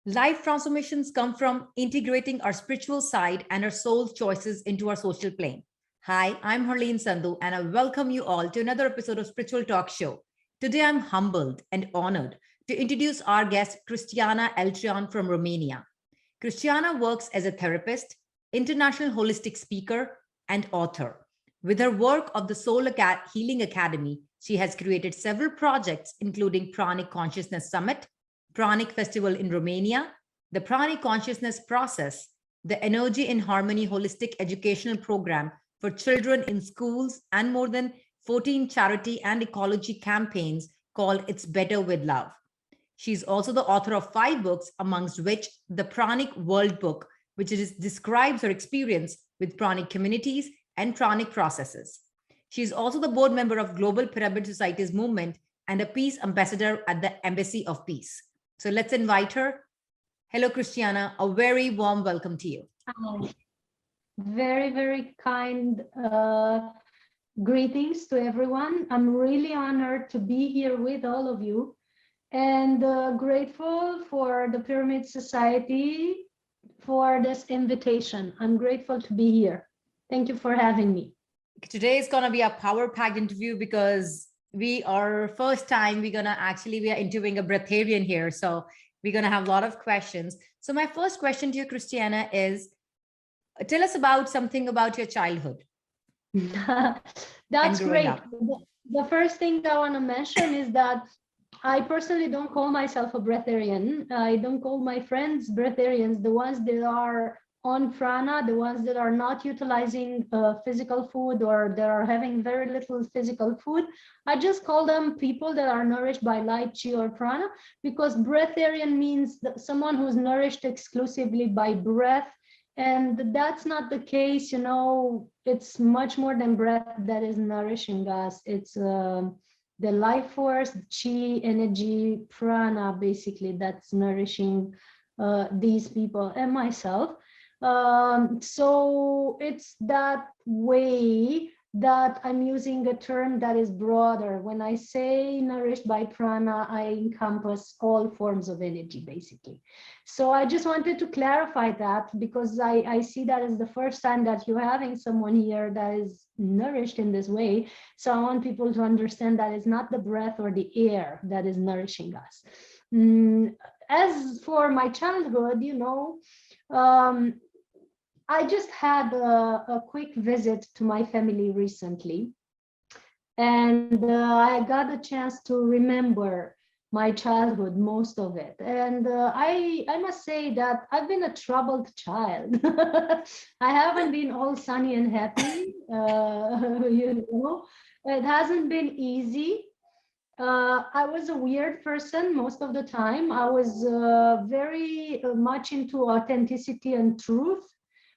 Life transformations come from integrating our spiritual side and our soul choices into our social plane. Hi, I'm Harleen Sandhu, and I welcome you all to another episode of Spiritual Talk Show. Today, I'm humbled and honored to introduce our guest, Cristiana Eltrayan from Romania. Cristiana works as a therapist, international holistic speaker, and author. With her work of the Healing Academy, she has created several projects, including Pranic Consciousness Summit, Pranic Festival in Romania, the Pranic Consciousness Process, the Energy in Harmony Holistic Educational Program for children in schools, and more than 14 charity and ecology campaigns called It's Better with Love. She's also the author of 5 books, amongst which the Pranic World Book, which describes her experience with pranic communities and pranic processes. She is also the board member of Global Pyramid Society's movement and a peace ambassador at the Embassy of Peace. So let's invite her. Hello, Cristiana. A very warm welcome to you. Very, very kind greetings to everyone. I'm really honored to be here with all of you and grateful for the Pyramid Society for this invitation. I'm grateful to be here. Thank you for having me. Today is going to be a power-packed interview because we are interviewing a breatharian here. So we're going to have a lot of questions. So my first question to you, Cristiana, is tell us about something about your childhood. That's great. The first thing I want to mention is that I personally don't call myself a breatharian. I don't call my friends breatharians, the ones that are on Prana, the ones that are not utilizing physical food or that are having very little physical food. I just call them people that are nourished by light, chi, or prana, because breatharian means someone who's nourished exclusively by breath. And that's not the case, you know. It's much more than breath that is nourishing us. It's the life force, chi, energy, prana, basically, that's nourishing these people and myself. So it's that way that I'm using a term that is broader. When I say nourished by prana, I encompass all forms of energy, basically. So I just wanted to clarify that because I see that as the first time that you're having someone here that is nourished in this way. So I want people to understand that it's not the breath or the air that is nourishing us. As for my childhood, you know, I just had a quick visit to my family recently, and I got a chance to remember my childhood, most of it. And I must say that I've been a troubled child. I haven't been all sunny and happy, you know. It hasn't been easy. I was a weird person most of the time. I was very much into authenticity and truth.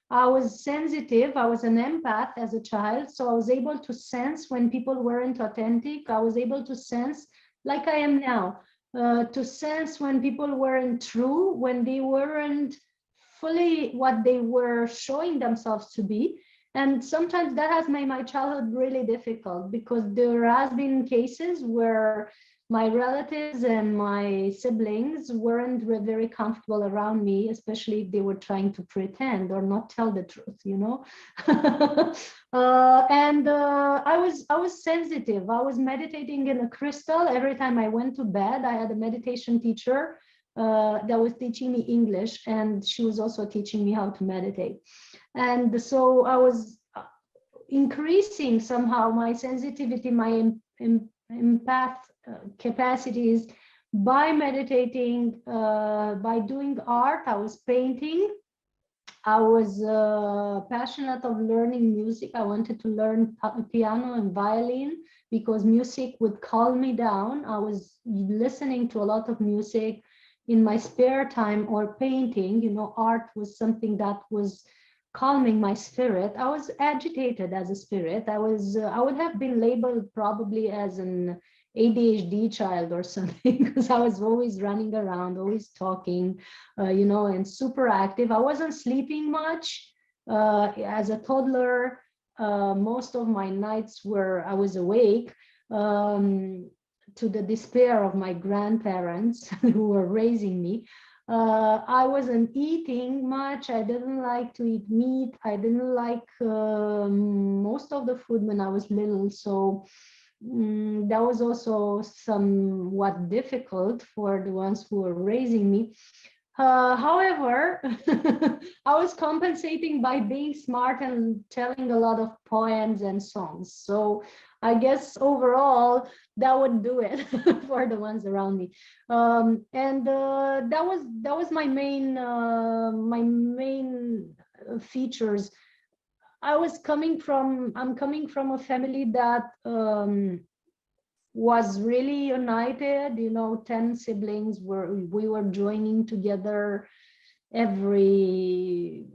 I was sensitive. I was an empath as a child. So I was able to sense when people weren't authentic. I was able to sense, like I am now, to sense when people weren't true, when they weren't fully what they were showing themselves to be. And sometimes that has made my childhood really difficult because there has been cases where my relatives and my siblings weren't very comfortable around me, especially if they were trying to pretend or not tell the truth, you know. I was sensitive. I was meditating in a crystal every time I went to bed. I had a meditation teacher that was teaching me English, and she was also teaching me how to meditate. And so I was increasing somehow my sensitivity, my empath capacities by meditating, by doing art. I was painting. I was passionate of learning music. I wanted to learn piano and violin because music would calm me down. I was listening to a lot of music in my spare time or painting. You know, art was something that was calming my spirit. I was agitated as a spirit. I would have been labeled probably as an ADHD child or something because I was always running around, always talking, you know, and super active. I wasn't sleeping much as a toddler. Most of my nights I was awake, to the despair of my grandparents who were raising me. I wasn't eating much. I didn't like to eat meat. I didn't like most of the food when I was little. So that was also somewhat difficult for the ones who were raising me. However, I was compensating by being smart and telling a lot of poems and songs. So I guess overall that would do it for the ones around me. And that was my main features. I'm coming from a family that was really united. 10 siblings, we were joining together every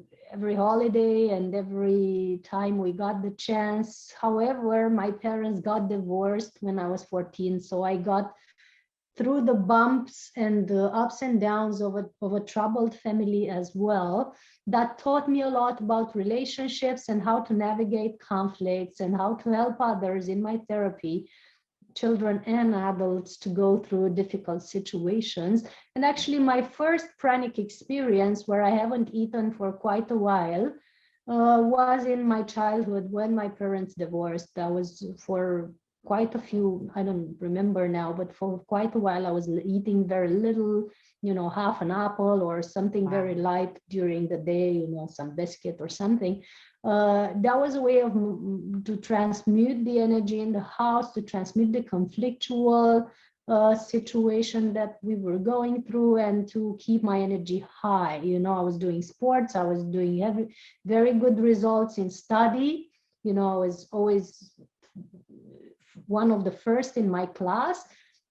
holiday and every time we got the chance. However, my parents got divorced when I was 14, so I got through the bumps and the ups and downs of a troubled family as well. That taught me a lot about relationships and how to navigate conflicts and how to help others in my therapy, children and adults, to go through difficult situations. And actually, my first pranic experience, where I haven't eaten for quite a while, was in my childhood when my parents divorced. That was for quite a few, I don't remember now, but for quite a while I was eating very little, half an apple or something very light during the day, some biscuit or something. That was a way of to transmute the energy in the house, to transmute the conflictual situation that we were going through, and to keep my energy high. I was doing sports, I was doing very good results in study. I was always one of the first in my class.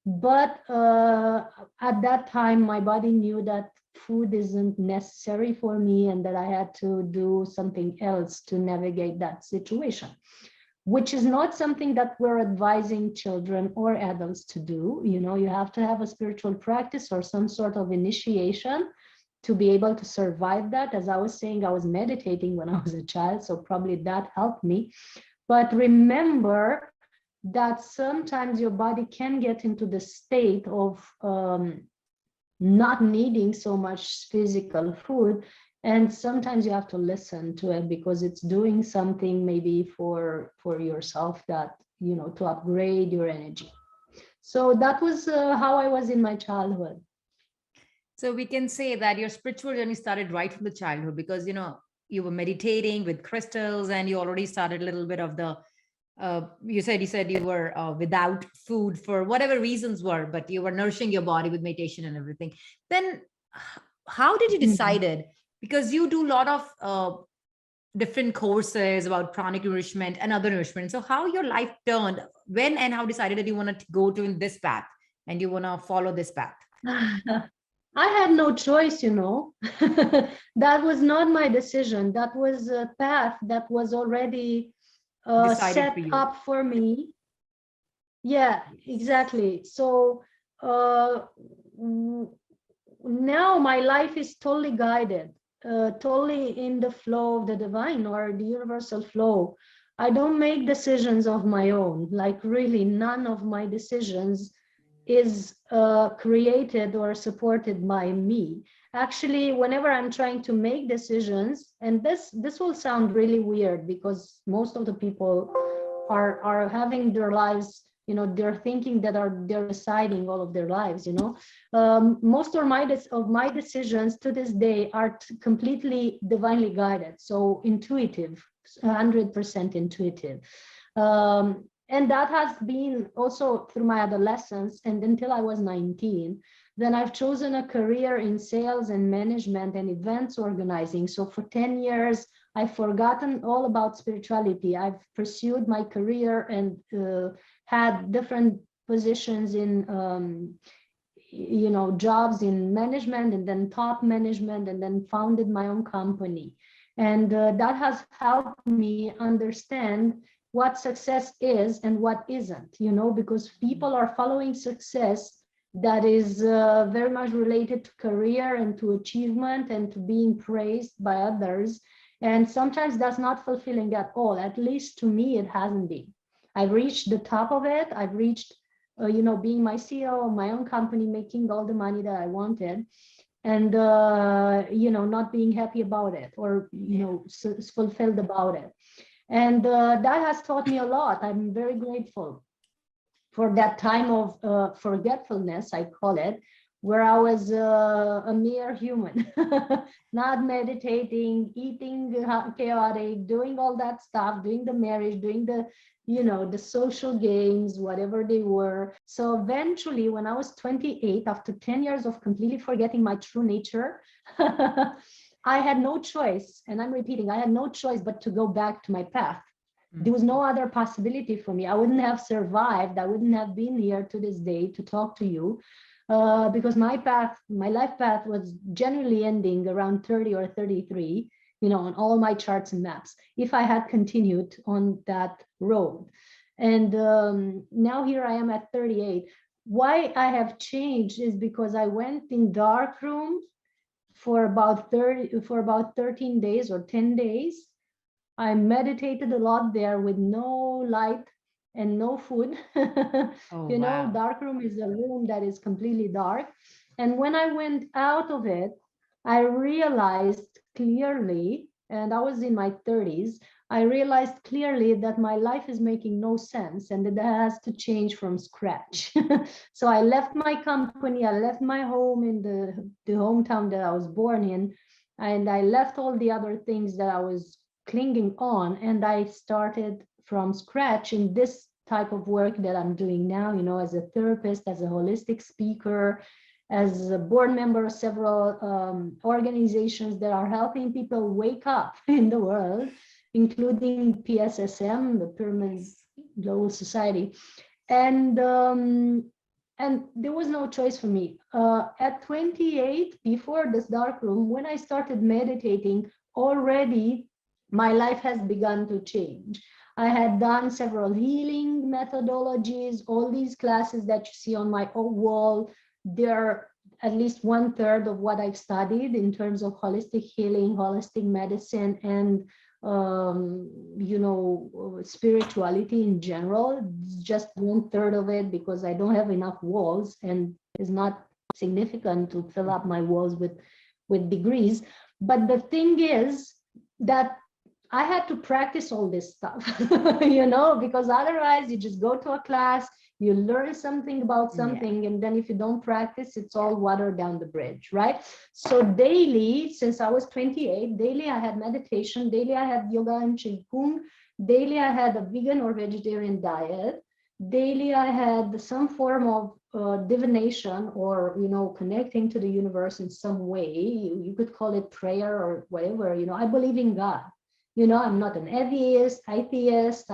But at that time, my body knew that food isn't necessary for me and that I had to do something else to navigate that situation, which is not something that we're advising children or adults to do. You have to have a spiritual practice or some sort of initiation to be able to survive that. As I was saying, I was meditating when I was a child, so probably that helped me. But remember that sometimes your body can get into the state of not needing so much physical food, and sometimes you have to listen to it because it's doing something maybe for yourself, that to upgrade your energy. So that was how I was in my childhood. So we can say that your spiritual journey started right from the childhood, because you were meditating with crystals, and you already started a little bit of the you said you were without food for whatever reasons were, but you were nourishing your body with meditation and everything. Then how did you decided, because you do a lot of different courses about pranic nourishment and other nourishment, so how your life turned, when and how decided that you want to go to this path and you want to follow this path? I had no choice. That was not my decision. That was a path that was already Decided for set you. up for me. Yeah, exactly. So now my life is totally guided, totally in the flow of the divine or the universal flow. I don't make decisions of my own. Like, really, none of my decisions is created or supported by me. Actually, whenever I'm trying to make decisions, and this will sound really weird because most of the people are having their lives, they're thinking that they're deciding all of their lives. Most of my decisions to this day are completely divinely guided, so intuitive, 100% intuitive. And that has been also through my adolescence and until I was 19. Then I've chosen a career in sales and management and events organizing. So for 10 years, I've forgotten all about spirituality. I've pursued my career and had different positions in, jobs in management and then top management, and then founded my own company. And that has helped me understand what success is and what isn't, because people are following success that is very much related to career and to achievement and to being praised by others. And sometimes that's not fulfilling at all. At least to me, it hasn't been. I've reached the top of it. I've reached, being my CEO of my own company, making all the money that I wanted. and not being happy about it, or fulfilled about it. And that has taught me a lot. I'm very grateful for that time of forgetfulness, I call it, where I was a mere human, not meditating, eating chaotic, doing all that stuff, doing the marriage, doing the social games, whatever they were. So eventually, when I was 28, after 10 years of completely forgetting my true nature, I had no choice, and I'm repeating, I had no choice but to go back to my path. There was no other possibility for me. I wouldn't have survived. I wouldn't have been here to this day to talk to you, because my life path was generally ending around 30 or 33, on all my charts and maps, if I had continued on that road. And now here I am at 38. Why I have changed is because I went in dark room for about 13 days or 10 days. I meditated a lot there with no light and no food. Oh, wow. Dark room is a room that is completely dark. And when I went out of it, I realized clearly, and I was in my 30s, I realized clearly that my life is making no sense and that it has to change from scratch. So I left my company, I left my home in the hometown that I was born in, and I left all the other things that I was clinging on, and I started from scratch in this type of work that I'm doing now, as a therapist, as a holistic speaker, as a board member of several organizations that are helping people wake up in the world, including PSSM, the Pyramids Global Society. And there was no choice for me. At 28, before this dark room, when I started meditating, already my life has begun to change. I had done several healing methodologies, all these classes that you see on my wall. They're at least 1/3 of what I've studied in terms of holistic healing, holistic medicine, and spirituality in general. Just 1/3 of it, because I don't have enough walls, and it's not significant to fill up my walls with degrees. But the thing is that I had to practice all this stuff, because otherwise you just go to a class, you learn something about something, and then if you don't practice, it's all water down the bridge, right? So daily, since I was 28, daily I had meditation, daily I had yoga and qigong, daily I had a vegan or vegetarian diet, daily I had some form of divination, or connecting to the universe in some way. You could call it prayer or whatever. I believe in God. I'm not an atheist.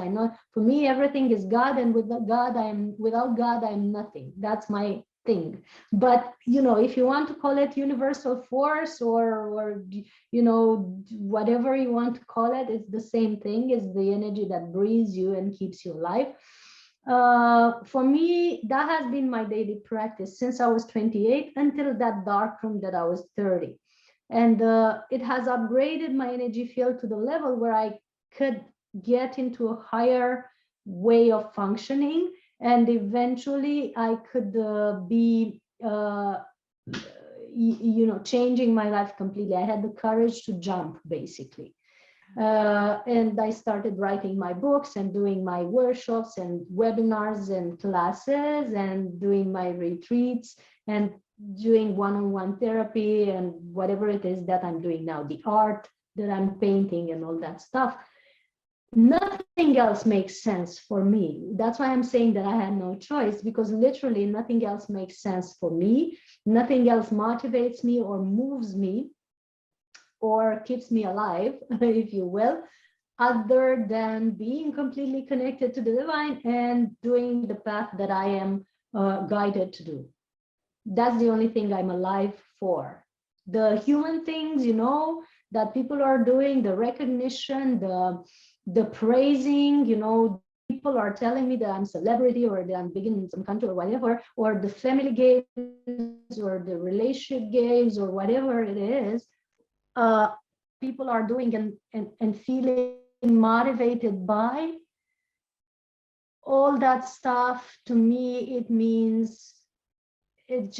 I know, for me, everything is God, and without God, I'm nothing. That's my thing. But, if you want to call it universal force, or whatever you want to call it, it's the same thing. It's the energy that breathes you and keeps you alive. For me, that has been my daily practice since I was 28 until that dark room that I was 30. And it has upgraded my energy field to the level where I could get into a higher way of functioning, and eventually I could be changing my life completely. I had the courage to jump, basically. And I started writing my books and doing my workshops and webinars and classes and doing my retreats and doing one-on-one therapy and whatever it is that I'm doing now, the art that I'm painting and all that stuff. Nothing else makes sense for me. That's why I'm saying that I had no choice, because literally nothing else makes sense for me. Nothing else motivates me or moves me or keeps me alive, if you will, other than being completely connected to the divine and doing the path that I am guided to do. That's the only thing I'm alive for. The human things, that people are doing, the recognition, the praising, people are telling me that I'm celebrity or that I'm big in some country or whatever, or the family games or the relationship games or whatever it is, people are doing and feeling motivated by. All that stuff, to me, it means it's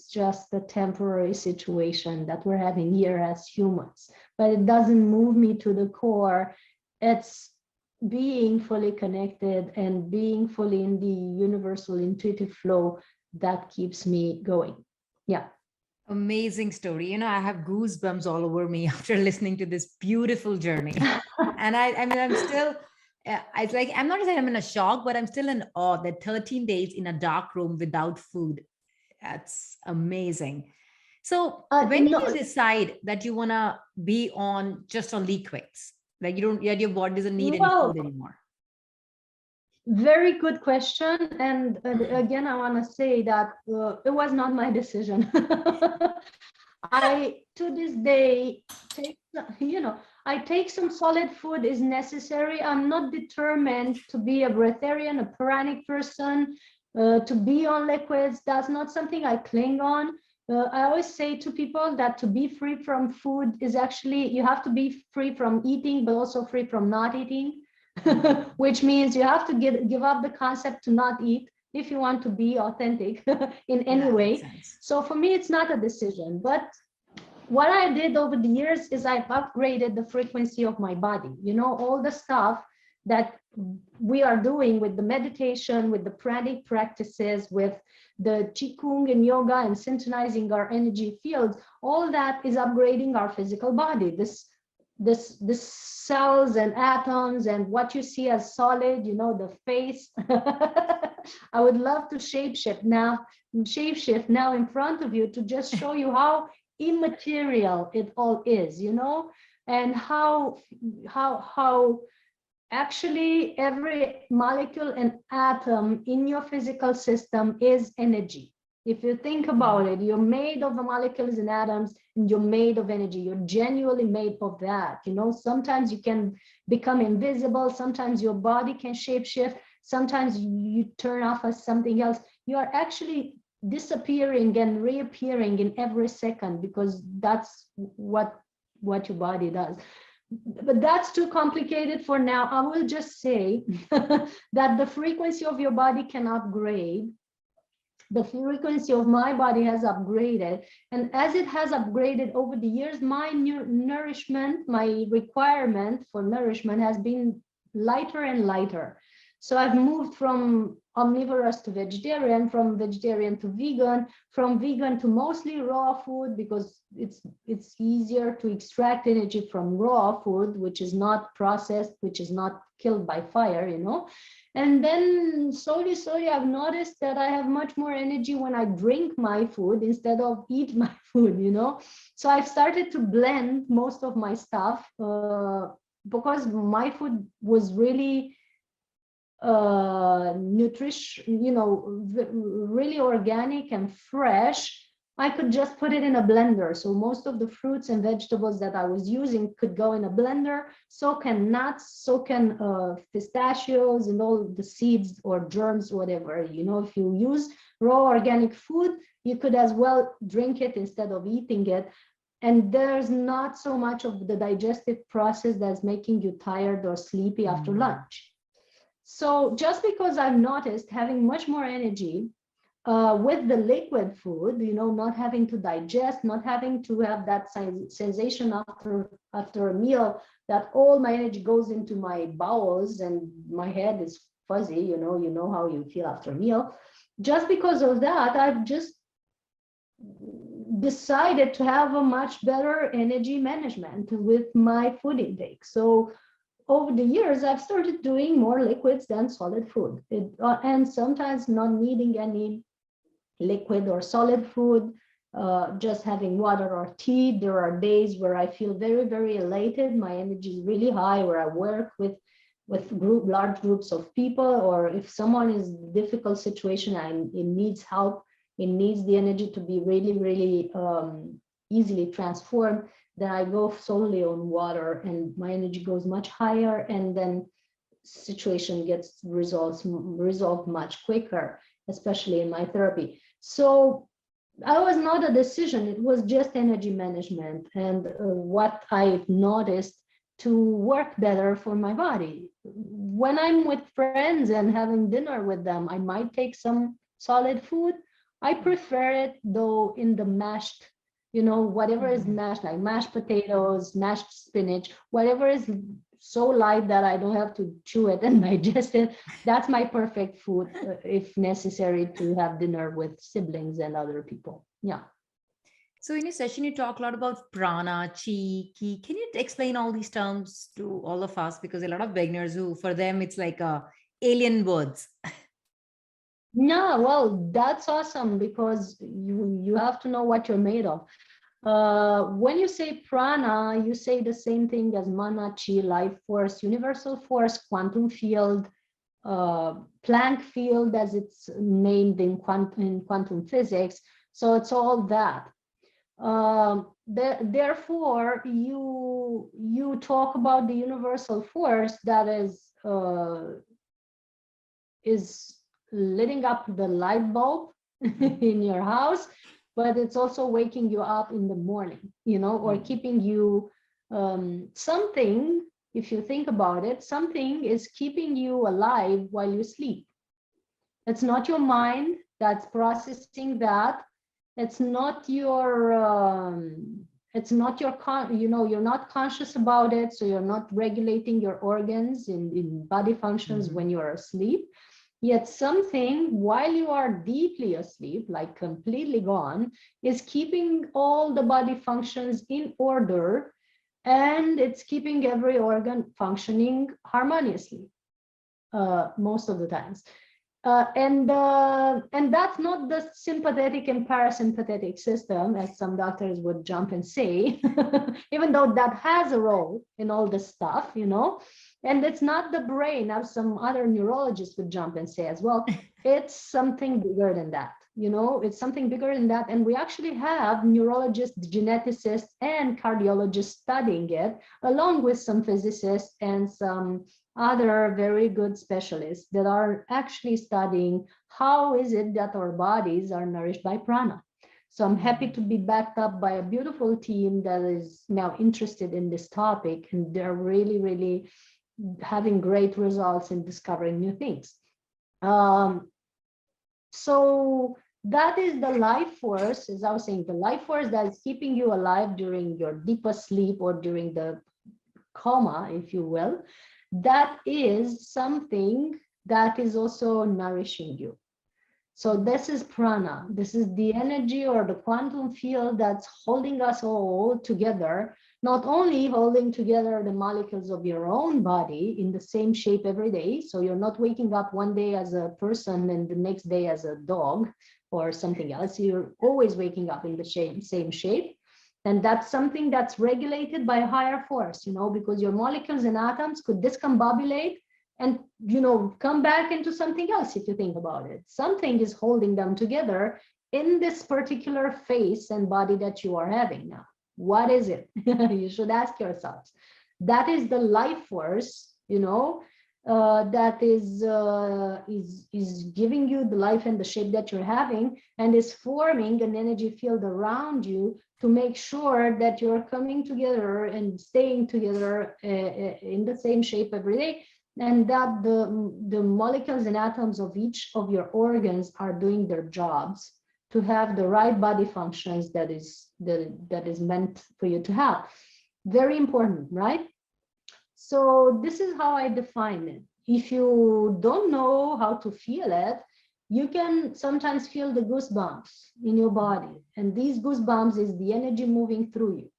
just a temporary situation that we're having here as humans, but it doesn't move me to the core. It's being fully connected and being fully in the universal intuitive flow that keeps me going. Yeah. Amazing story. I have goosebumps all over me after listening to this beautiful journey. And I mean, I'm still, it's like, I'm not saying I'm in a shock, but I'm still in awe that 13 days in a dark room without food. That's amazing. So when did you No, decide that you want to be on just on liquids? Like your body doesn't need any well, food anymore. very good question. And again, I want to say that it was not my decision. I, to this day, take, I take some solid food is necessary. I'm not determined to be a breatharian, a pranic person, to be on liquids. That's not something I cling on. I always say to people that to be free from food is actually, you have to be free from eating, but also free from not eating. Which means you have to give up the concept to not eat if you want to be authentic in any Yeah, way. makes sense. So for me, it's not a decision. But what I did over the years is I've upgraded the frequency of my body. All the stuff that we are doing with the meditation, with the pranic practices, with the qigong and yoga and synchronizing our energy fields, all that is upgrading our physical body. This cells and atoms and what you see as solid, the face. I would love to shapeshift now in front of you to just show you how immaterial it all is, and how actually every molecule and atom in your physical system is energy. If you think about it, you're made of the molecules and atoms, and you're made of energy. You're genuinely made of that. Sometimes you can become invisible. Sometimes your body can shapeshift. Sometimes you turn off as something else. You are actually disappearing and reappearing in every second, because that's what your body does. But that's too complicated for now. I will just say that the frequency of your body can upgrade. The frequency of my body has upgraded, and as it has upgraded over the years, my nourishment, my requirement for nourishment has been lighter and lighter. So I've moved from omnivorous to vegetarian, from vegetarian to vegan, from vegan to mostly raw food, because it's easier to extract energy from raw food, which is not processed, which is not killed by fire, And then slowly, I've noticed that I have much more energy when I drink my food instead of eat my food, So I've started to blend most of my stuff because my food was really nutrition, really organic and fresh. I could just put it in a blender. So most of the fruits and vegetables that I was using could go in a blender. So can nuts, so can pistachios and all the seeds or germs, whatever. If you use raw organic food, you could as well drink it instead of eating it. And there's not so much of the digestive process that's making you tired or sleepy after lunch. So just because I've noticed having much more energy with the liquid food, not having to digest, not having to have that sensation after a meal that all my energy goes into my bowels and my head is fuzzy, you know how you feel after a meal. Just because of that, I've just decided to have a much better energy management with my food intake. So over the years, I've started doing more liquids than solid food, and sometimes not needing any liquid or solid food, just having water or tea. There are days where I feel very, very elated. My energy is really high, where I work with large groups of people, or if someone is in a difficult situation and it needs help, it needs the energy to be really, really easily transformed, then I go solely on water and my energy goes much higher, and then situation gets resolved much quicker, especially in my therapy. So I was not a decision, it was just energy management and what I've noticed to work better for my body. When I'm with friends and having dinner with them, I might take some solid food. I prefer it though in the mashed, whatever is mashed, like mashed potatoes, mashed spinach, whatever is so light that I don't have to chew it and digest it. That's my perfect food if necessary to have dinner with siblings and other people. Yeah. So in your session, you talk a lot about prana, chi, ki. Can you explain all these terms to all of us? Because a lot of beginners who, for them, it's like alien words. No, well, that's awesome because you have to know what you're made of. When you say prana, you say the same thing as mana, chi, life force, universal force, quantum field, Planck field, as it's named in quantum physics. So it's all that. Therefore, you talk about the universal force that is lighting up the light bulb in your house, but it's also waking you up in the morning, or keeping you something. If you think about it, something is keeping you alive while you sleep. It's not your mind that's processing that. It's not your you're not conscious about it, so you're not regulating your organs in body functions when you're asleep. Yet something, while you are deeply asleep, like completely gone, is keeping all the body functions in order, and it's keeping every organ functioning harmoniously most of the times. And that's not the sympathetic and parasympathetic system, as some doctors would jump and say, even though that has a role in all this stuff, and it's not the brain, as some other neurologists would jump and say as well. It's something bigger than that, it's something bigger than that. And we actually have neurologists, geneticists, and cardiologists studying it, along with some physicists and some other very good specialists that are actually studying how is it that our bodies are nourished by prana. So I'm happy to be backed up by a beautiful team that is now interested in this topic, and they're really, really having great results in discovering new things. So that is the life force, as I was saying, the life force that is keeping you alive during your deepest sleep or during the coma, if you will. That is something that is also nourishing you. So this is prana. This is the energy or the quantum field that's holding us all together, not only holding together the molecules of your own body in the same shape every day. So you're not waking up one day as a person and the next day as a dog or something else. You're always waking up in the same shape. And that's something that's regulated by a higher force, because your molecules and atoms could discombobulate and, come back into something else if you think about it. Something is holding them together in this particular face and body that you are having now. What is it? You should ask yourselves. That is the life force, that is giving you the life and the shape that you're having, and is forming an energy field around you to make sure that you're coming together and staying together in the same shape every day, and that the molecules and atoms of each of your organs are doing their jobs to have the right body functions that is meant for you to have. Very important, right? So this is how I define it. If you don't know how to feel it, you can sometimes feel the goosebumps in your body. And these goosebumps is the energy moving through you.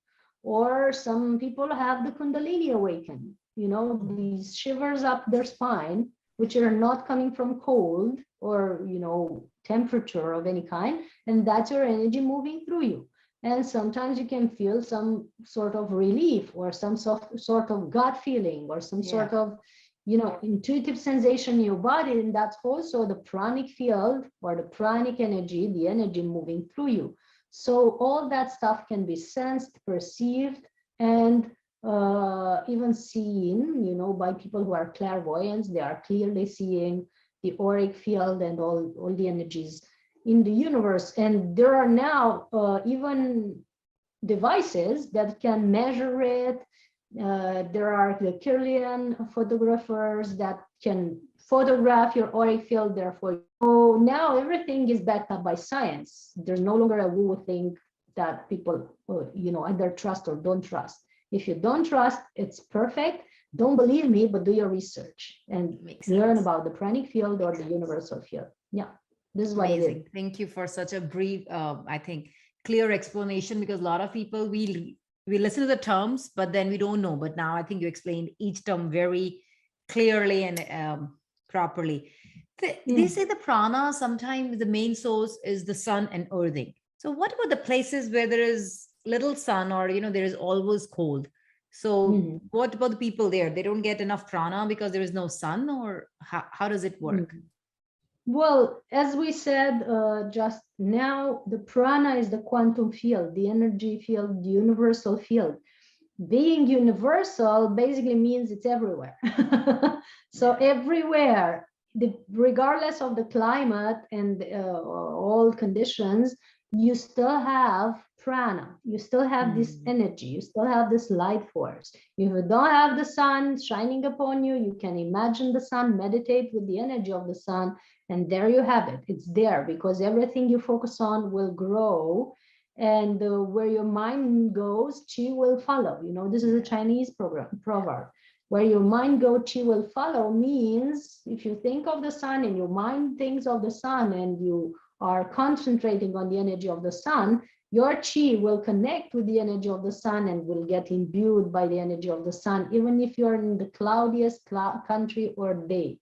Or some people have the Kundalini awaken, these shivers up their spine, which are not coming from cold or, temperature of any kind. And that's your energy moving through you. And sometimes you can feel some sort of relief or some sort of gut feeling or some sort of, intuitive sensation in your body. And that's also the pranic field or the pranic energy, the energy moving through you. So all that stuff can be sensed, perceived, and even seen, by people who are clairvoyants. They are clearly seeing the auric field and all the energies in the universe. And there are now even devices that can measure it, There are the Kirlian photographers that can photograph your auric field. Therefore, so now everything is backed up by science. There's no longer a woo thing that people, either trust or don't trust. If you don't trust, it's perfect. Don't believe me, but do your research and learn about the pranic field or the universal field. Yeah, this is what it is. Amazing. Thank you for such a brief, I think, clear explanation, because a lot of people, we listen to the terms, but then we don't know. But now I think you explained each term very clearly and properly. They say the prana, sometimes the main source is the sun and earthing. So what about the places where there is little sun, or there is always cold? So what about the people there? They don't get enough prana because there is no sun, or how does it work? Well, as we said just now, the prana is the quantum field, the energy field, the universal field. Being universal basically means it's everywhere. So everywhere, regardless of the climate and all conditions, you still have prana, you still have this energy, you still have this light force. If you don't have the sun shining upon you, you can imagine the sun, meditate with the energy of the sun, and there you have it. It's there because everything you focus on will grow, and where your mind goes, chi will follow. This is a Chinese proverb. Where your mind goes, chi will follow means if you think of the sun and your mind thinks of the sun and you are concentrating on the energy of the sun, your chi will connect with the energy of the sun and will get imbued by the energy of the sun, even if you're in the cloudiest country or day.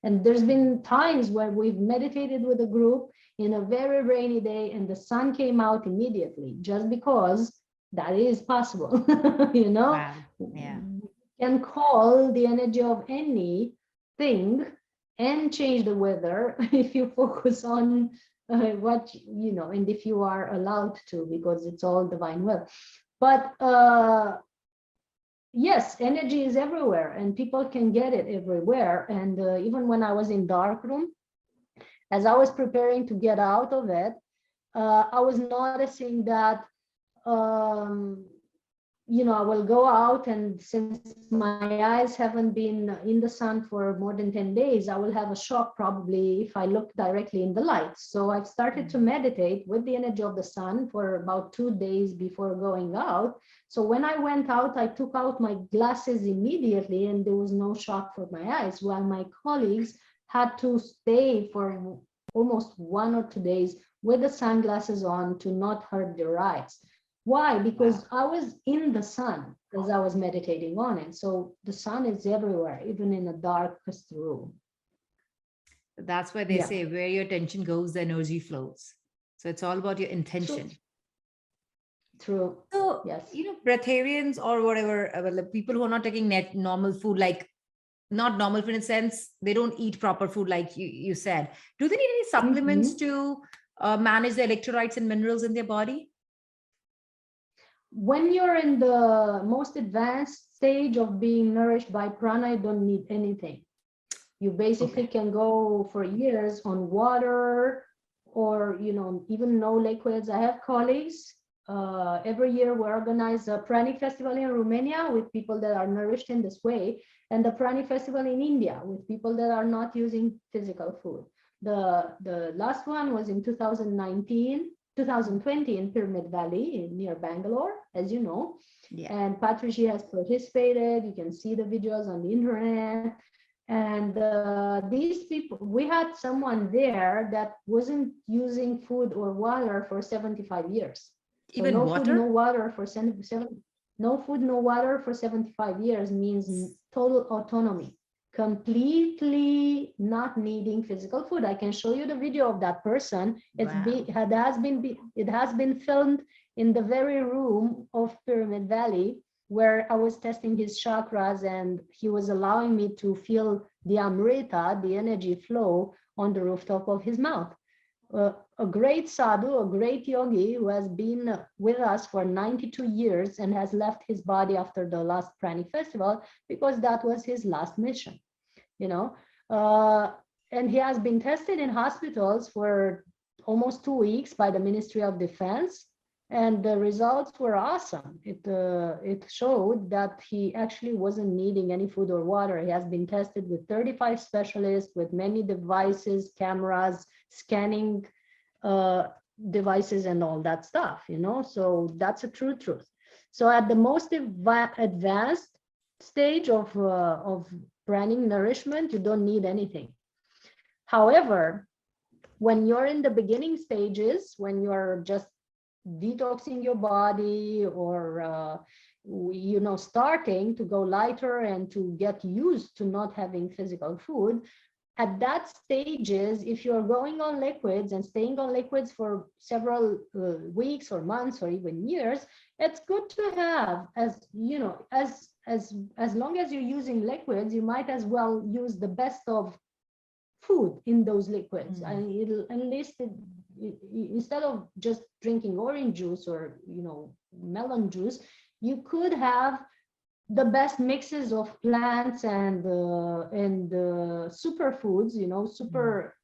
And there's been times where we've meditated with a group in a very rainy day and the sun came out immediately, just because that is possible. Wow. Yeah. You can call the energy of anything and change the weather if you focus on and if you are allowed to, because it's all divine will. But yes, energy is everywhere and people can get it everywhere. And even when I was in darkroom, as I was preparing to get out of it, I was noticing that I will go out, and since my eyes haven't been in the sun for more than 10 days, I will have a shock probably if I look directly in the light. So I've started to meditate with the energy of the sun for about 2 days before going out. So when I went out, I took out my glasses immediately and there was no shock for my eyes, while my colleagues had to stay for almost 1 or 2 days with the sunglasses on to not hurt their eyes. Why? Because I was in the sun as I was meditating on it. So the sun is everywhere, even in the darkest room. That's why they say where your attention goes, the energy flows. So it's all about your intention. True. So, yes. breatharians or whatever, people who are not taking normal food, like not normal food in a sense, they don't eat proper food like you said. Do they need any supplements to manage the electrolytes and minerals in their body? When you're in the most advanced stage of being nourished by prana, you don't need anything. You basically can go for years on water or, even no liquids. I have colleagues, every year we organize a Pranic festival in Romania with people that are nourished in this way, and the Pranic festival in India with people that are not using physical food. The last one was in 2020 in Pyramid Valley near Bangalore, as you know. And Patricia has participated. You can see the videos on the internet. And these people, we had someone there that wasn't using food or water for 75 years. Even so no water? Food, no water for no food, no water for 75 years means total autonomy. Completely not needing physical food. I can show you the video of that person. It has been filmed in the very room of Pyramid Valley where I was testing his chakras, and he was allowing me to feel the amrita, the energy flow on the rooftop of his mouth. A great sadhu, a great yogi who has been with us for 92 years and has left his body after the last Pranic festival because that was his last mission. And he has been tested in hospitals for almost 2 weeks by the Ministry of Defense. And the results were awesome. It showed that he actually wasn't needing any food or water. He has been tested with 35 specialists, with many devices, cameras, scanning devices, and all that stuff, you know. So that's a true truth. So at the most advanced stage of pranic nourishment, you don't need anything. However, when you're in the beginning stages, when you're just detoxing your body, or you know, starting to go lighter and to get used to not having physical food, at that stages, if you're going on liquids and staying on liquids for several weeks or months or even years, it's good to have, as you know, as long as you're using liquids, you might as well use the best of food in those liquids. And it'll enlist it, instead of just drinking orange juice or, you know, melon juice, you could have the best mixes of plants and superfoods, you know, super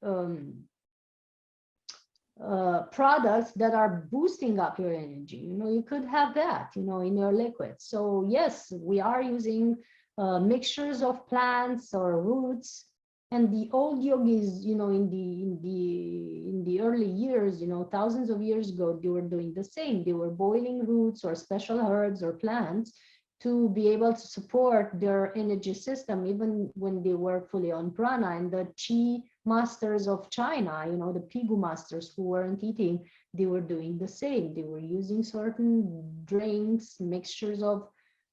products that are boosting up your energy. You know, you could have that, you know, in your liquids. So yes, we are using mixtures of plants or roots. And the old yogis, you know, in the early years, you know, thousands of years ago, they were doing the same. They were boiling roots or special herbs or plants to be able to support their energy system, even when they were fully on prana. And the chi masters of China, you know, the pigu masters who weren't eating, they were doing the same. They were using certain drinks, mixtures of,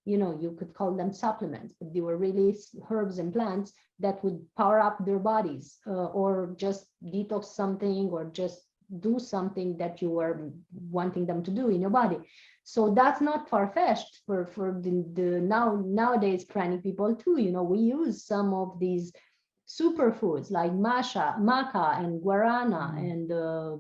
you know, you could call them supplements, but they were really herbs and plants that would power up their bodies, or just detox something, or just do something that you were wanting them to do in your body. So that's not far-fetched for the nowadays pranic people too. You know, we use some of these superfoods like maca and guarana and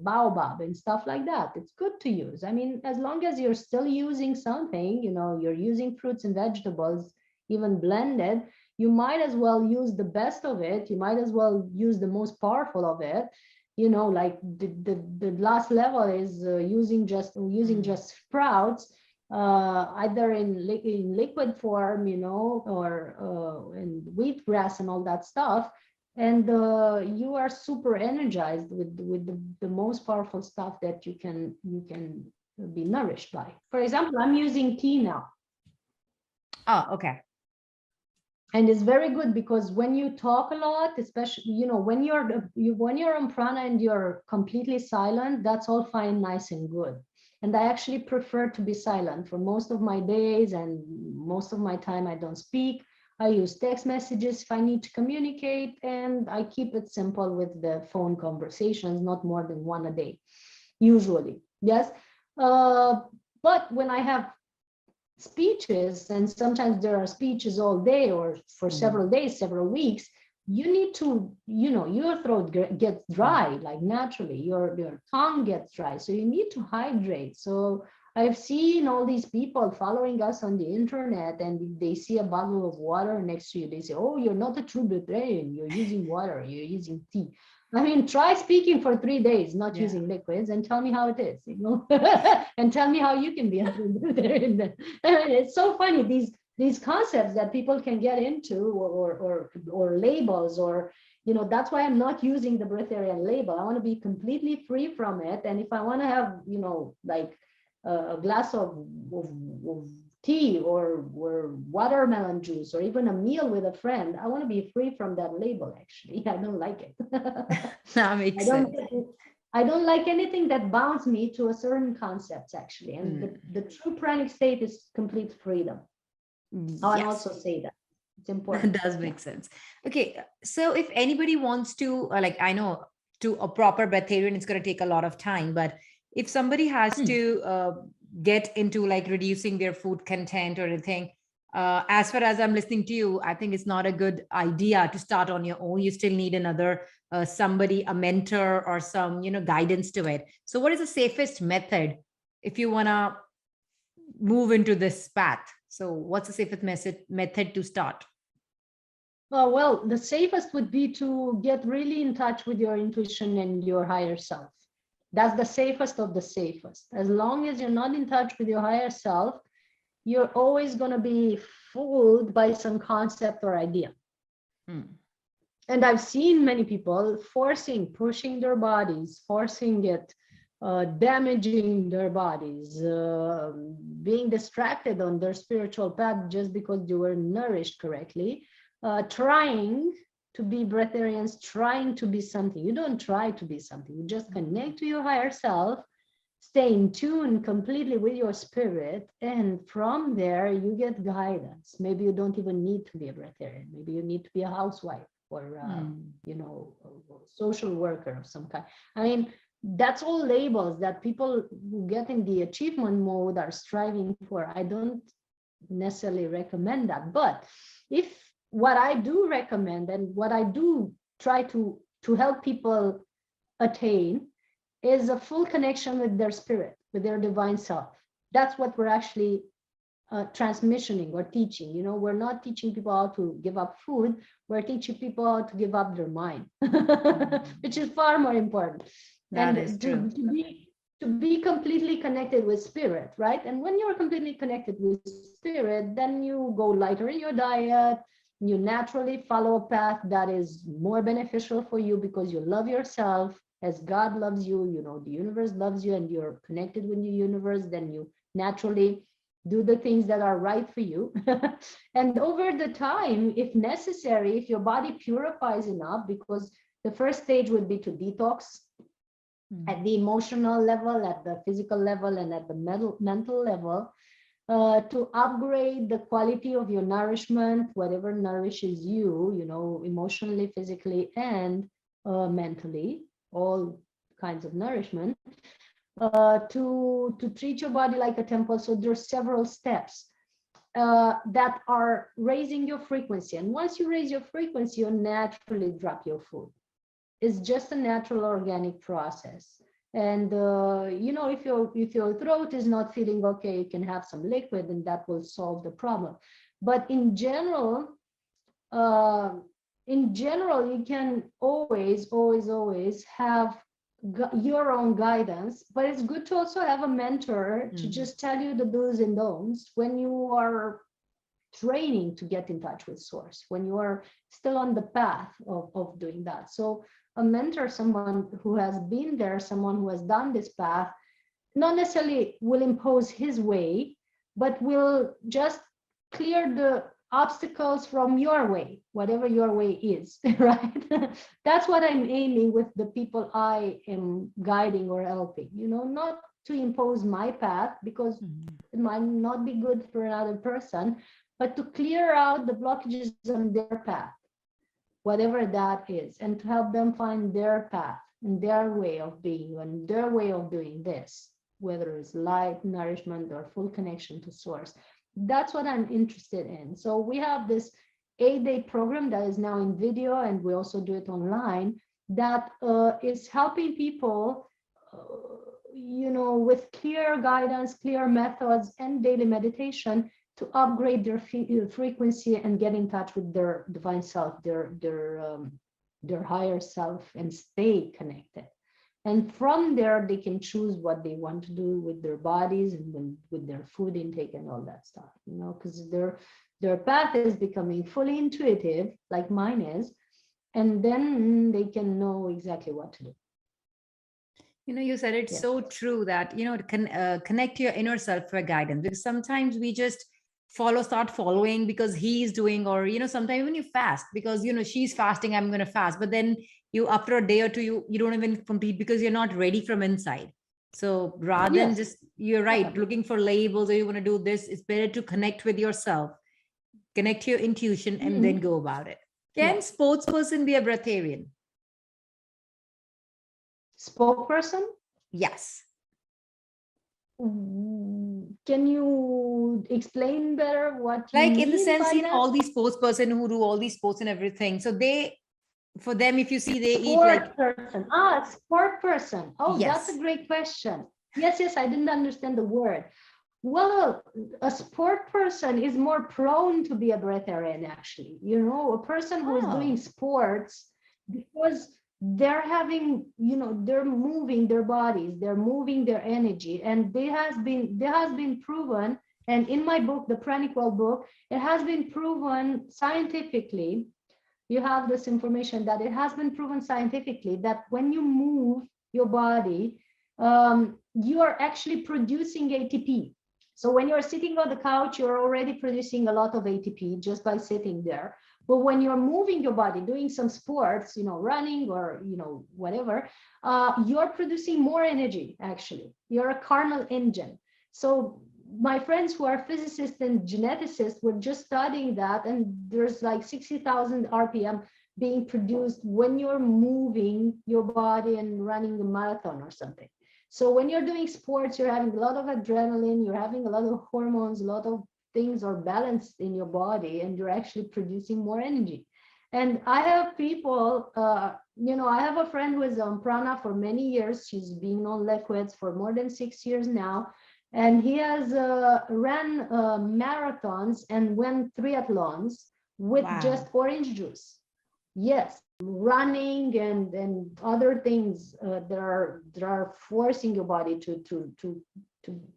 baobab and stuff like that. It's good to use. I mean, as long as you're still using something, you know, you're using fruits and vegetables, even blended, you might as well use the best of it. You might as well use the most powerful of it. You know, like the last level is using just sprouts, either in liquid form, you know, or in wheatgrass and all that stuff. And you are super energized with the most powerful stuff that you can be nourished by. For example, I'm using tea now. Oh, okay. And it's very good because when you talk a lot, especially, you know, when you're on prana and you're completely silent, that's all fine, nice and good. And I actually prefer to be silent for most of my days, and most of my time I don't speak. I use text messages if I need to communicate, and I keep it simple with the phone conversations, not more than one a day, usually. Yes. But when I have speeches, and sometimes there are speeches all day or for several days, several weeks, you need to, you know, your throat gets dry, like naturally, your tongue gets dry, so you need to hydrate. So I've seen all these people following us on the internet, and if they see a bottle of water next to you, they say, oh, you're not a true vegetarian, you're using water, you're using tea. I mean, try speaking for 3 days, not using liquids, and tell me how it is, you know, and tell me how you can be a vegetarian. It's so funny, these concepts that people can get into, or labels, or, you know, that's why I'm not using the breatharian label. I want to be completely free from it. And if I want to have, you know, like a glass of tea or watermelon juice, or even a meal with a friend, I want to be free from that label. Actually, I don't like it. That makes sense. I don't like anything that bounds me to a certain concepts, actually. And the true pranic state is complete freedom. I also say that it's important. That does make sense. Okay, so if anybody wants to, like, I know to a proper breatharian, it's going to take a lot of time, but if somebody has to get into like reducing their food content or anything, as far as I'm listening to you, I think it's not a good idea to start on your own. You still need another somebody, a mentor or some, you know, guidance to it. So what is the safest method if you want to move into this path? So what's the safest method to start? Well, the safest would be to get really in touch with your intuition and your higher self. That's the safest of the safest. As long as you're not in touch with your higher self, you're always going to be fooled by some concept or idea. And I've seen many people pushing their bodies, forcing it, damaging their bodies, being distracted on their spiritual path just because they were nourished correctly, trying to be breatharians, trying to be something. You don't try to be something. You just connect to your higher self, stay in tune completely with your spirit, and from there you get guidance. Maybe you don't even need to be a breatharian. Maybe you need to be a housewife or you know, a social worker of some kind. I mean, that's all labels that people who get in the achievement mode are striving for. I don't necessarily recommend that, but if what I do recommend and what I do try to help people attain is a full connection with their spirit, with their divine self. That's what we're actually transmissioning or teaching. You know, we're not teaching people how to give up food. We're teaching people how to give up their mind, which is far more important. That is true. To be completely connected with spirit, right? And when you're completely connected with spirit, then you go lighter in your diet. You naturally follow a path that is more beneficial for you because you love yourself as God loves you. You know, the universe loves you and you're connected with the universe. Then you naturally do the things that are right for you. And over the time, if necessary, if your body purifies enough, because the first stage would be to detox at the emotional level, at the physical level, and at the mental level, to upgrade the quality of your nourishment, whatever nourishes you, you know, emotionally, physically, and mentally, all kinds of nourishment, to treat your body like a temple. So there's several steps that are raising your frequency. And once you raise your frequency, you naturally drop your food. It's just a natural organic process. And you know, if your throat is not feeling okay, you can have some liquid and that will solve the problem. But in general, you can always have your own guidance, but it's good to also have a mentor to just tell you the do's and don'ts when you are training to get in touch with source, when you are still on the path of doing that. So a mentor, someone who has been there, someone who has done this path, not necessarily will impose his way, but will just clear the obstacles from your way, whatever your way is, right? That's what I'm aiming with the people I am guiding or helping, you know, not to impose my path because it might not be good for another person, but to clear out the blockages on their path, whatever that is, and to help them find their path and their way of being and their way of doing this, whether it's light, nourishment, or full connection to source. That's what I'm interested in. So we have this 8-day program that is now in video, and we also do it online, that is helping people, you know, with clear guidance, clear methods, and daily meditation to upgrade their frequency and get in touch with their divine self, their higher self, and stay connected. And from there, they can choose what they want to do with their bodies and with their food intake and all that stuff, you know, because their path is becoming fully intuitive, like mine is, and then they can know exactly what to do. You know, you said it's so true that, you know, connect to your inner self for guidance, because sometimes we just start following because he's doing, or, you know, sometimes when you fast because, you know, she's fasting, I'm going to fast, but then you, after a day or two, you don't even complete because you're not ready from inside. So rather than just, you're right, looking for labels, or you want to do this, it's better to connect with yourself, connect to your intuition, and then go about it. Can sports person be a breatharian? Spokesperson? Yes. Can you explain better what you like mean in the sense, by you know, that? all these sports person who do all these sports and everything, so they, for them, if you see, they eat Sport like person. Sport person. Oh, yes. That's a great question. Yes, I didn't understand the word. Well, a sport person is more prone to be a breatharian, actually. You know, a person who is doing sports, because they're having, they're moving their bodies, they're moving their energy, and there has been proven, and in my book, the Pranic book, it has been proven scientifically. You have this information that it has been proven scientifically that when you move your body, you are actually producing ATP. So when you're sitting on the couch, you're already producing a lot of ATP just by sitting there. But when you're moving your body, doing some sports, running or, whatever, you're producing more energy, actually. You're a carnal engine. So my friends who are physicists and geneticists were just studying that, and there's like 60,000 RPM being produced when you're moving your body and running a marathon or something. So when you're doing sports, you're having a lot of adrenaline, you're having a lot of hormones, a lot of things are balanced in your body, and you're actually producing more energy. And I have people, I have a friend who is on Prana for many years. She's been on liquids for more than 6 years now. And he has ran marathons and won triathlons with just orange juice. Yes, running and other things that are forcing your body to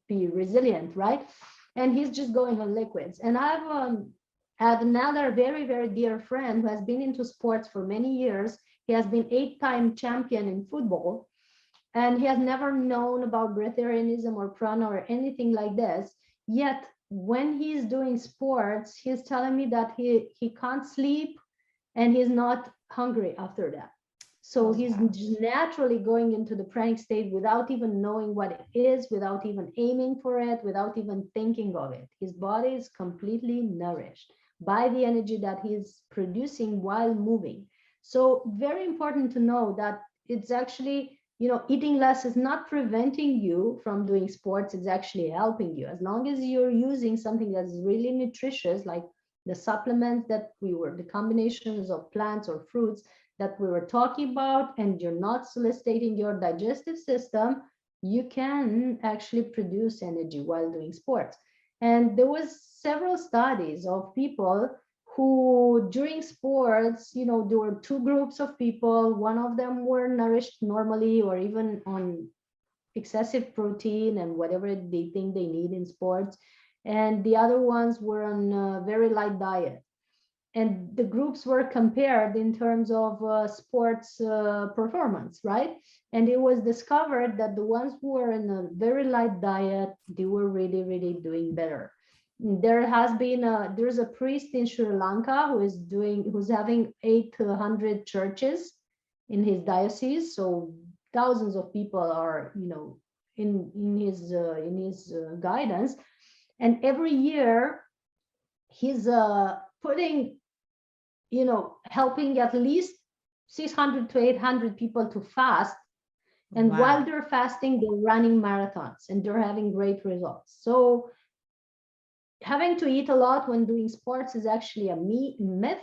be resilient, right? And he's just going on liquids. And I've had another very, very dear friend who has been into sports for many years. He has been 8-time champion in football, and he has never known about breatharianism or prana or anything like this. Yet when he's doing sports, he's telling me that he can't sleep and he's not hungry after that. So he's naturally going into the pranic state without even knowing what it is, without even aiming for it, without even thinking of it. His body is completely nourished by the energy that he's producing while moving. So very important to know that it's actually, eating less is not preventing you from doing sports. It's actually helping you. As long as you're using something that's really nutritious, like the supplements that the combinations of plants or fruits that we were talking about, and you're not soliciting your digestive system, you can actually produce energy while doing sports. And there was several studies of people who during sports, there were two groups of people. One of them were nourished normally or even on excessive protein and whatever they think they need in sports. And the other ones were on a very light diet. And the groups were compared in terms of sports performance, right? And it was discovered that the ones who were in a very light diet, they were really, really doing better. There's a priest in Sri Lanka who's having 800 churches in his diocese. So thousands of people are, in his guidance. And every year he's putting, helping at least 600 to 800 people to fast. And while they're fasting, they're running marathons and they're having great results. So having to eat a lot when doing sports is actually a myth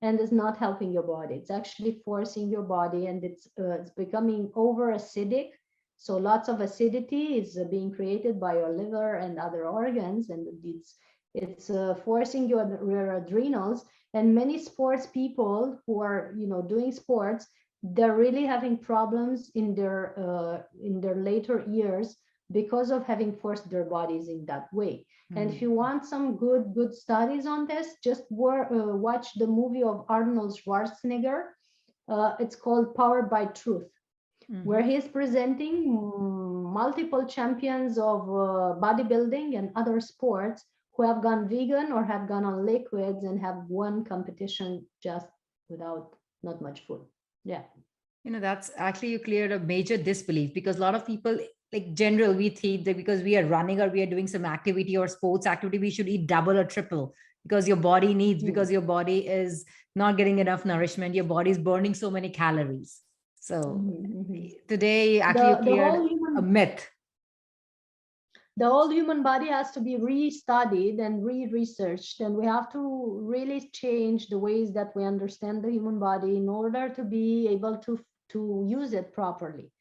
and is not helping your body. It's actually forcing your body, and it's becoming over acidic. So lots of acidity is being created by your liver and other organs, and it's forcing your adrenals. And many sports people who are doing sports, they're really having problems in their later years because of having forced their bodies in that way. And if you want some good studies on this, just watch the movie of Arnold Schwarzenegger. It's called Powered by Truth, where he's presenting multiple champions of bodybuilding and other sports who have gone vegan or have gone on liquids and have won competition just without not much food. Yeah. That's actually, you cleared a major disbelief, because a lot of people, like general, we think that because we are running or we are doing some activity or sports activity, we should eat double or triple, because your body needs, because your body is not getting enough nourishment. Your body is burning so many calories. So today, actually, you cleared a myth. The whole human body has to be re-studied and re-researched, and we have to really change the ways that we understand the human body in order to be able to use it properly.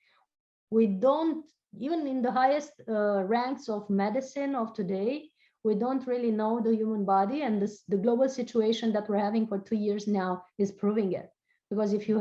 We don't, even in the highest ranks of medicine of today, we don't really know the human body, and the global situation that we're having for 2 years now is proving it. Because if you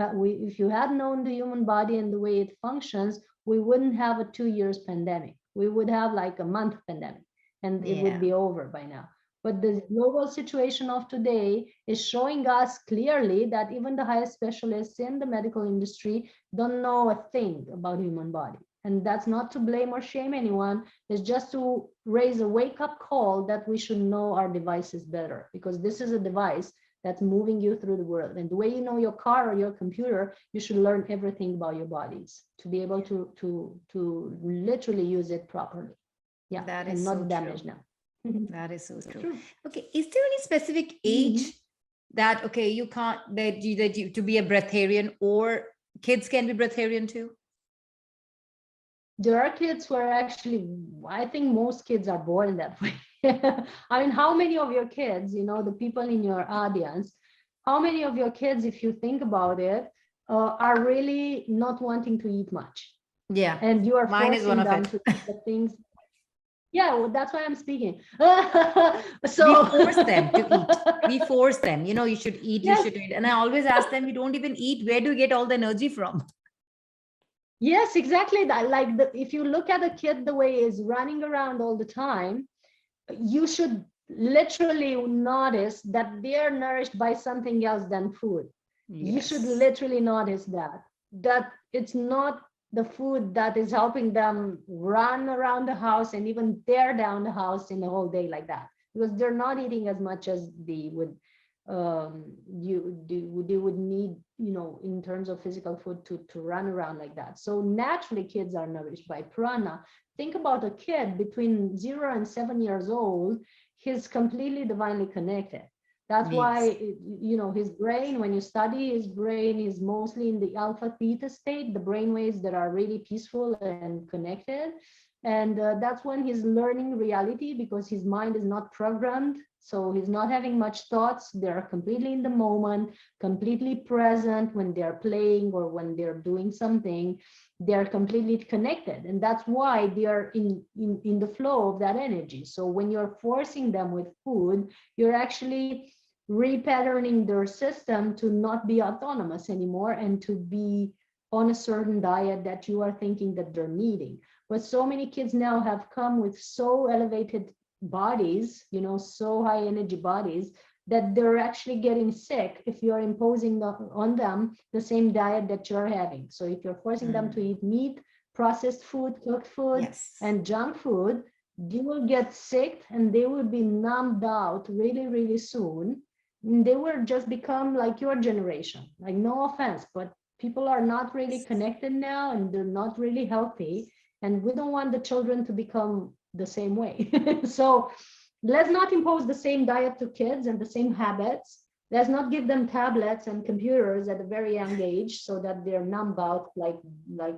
had known the human body and the way it functions, we wouldn't have a 2 years pandemic. We would have like a month pandemic, and it would be over by now. But the global situation of today is showing us clearly that even the highest specialists in the medical industry don't know a thing about human body. And that's not to blame or shame anyone. It's just to raise a wake-up call that we should know our devices better, because this is a device that's moving you through the world. And the way you know your car or your computer, you should learn everything about your bodies to be able to literally use it properly. Yeah, that and is not so damage true. now. That is so true. True. Okay, is there any specific age that, okay, you can't, that you to be a breatharian, or kids can be breatharian too? There are kids who are actually, I think most kids are born that way. I mean, how many of your kids, the people in your audience, how many of your kids, if you think about it, are really not wanting to eat much? Yeah. And you are Mine is one forcing of them it. to eat the things. Yeah, well, that's why I'm speaking. We force them to eat. We force them, you should eat, you Yes. should eat. And I always ask them, you don't even eat. Where do you get all the energy from? Yes, exactly. That, like, if you look at a kid the way he's running around all the time, you should literally notice that they are nourished by something else than food. You should literally notice that it's not the food that is helping them run around the house and even tear down the house in the whole day like that, because they're not eating as much as they would they would need, in terms of physical food to run around like that. So naturally kids are nourished by prana. Think about a kid between 0 and 7 years old. He's completely divinely connected. That's why, his brain, when you study his brain, is mostly in the alpha theta state, the brain waves that are really peaceful and connected. And that's when he's learning reality, because his mind is not programmed. So he's not having much thoughts. They're completely in the moment, completely present when they're playing or when they're doing something. They're completely connected. And that's why they are in the flow of that energy. So when you're forcing them with food, you're actually repatterning their system to not be autonomous anymore and to be on a certain diet that you are thinking that they're needing. But so many kids now have come with so elevated bodies, so high energy bodies, that they're actually getting sick if you're imposing on them the same diet that you're having. So if you're forcing them to eat meat, processed food, cooked food, and junk food, they will get sick and they will be numbed out really, really soon. And they will just become like your generation. Like, no offense, but people are not really connected now and they're not really healthy. And we don't want the children to become the same way. So let's not impose the same diet to kids and the same habits. Let's not give them tablets and computers at a very young age so that they're numbed out like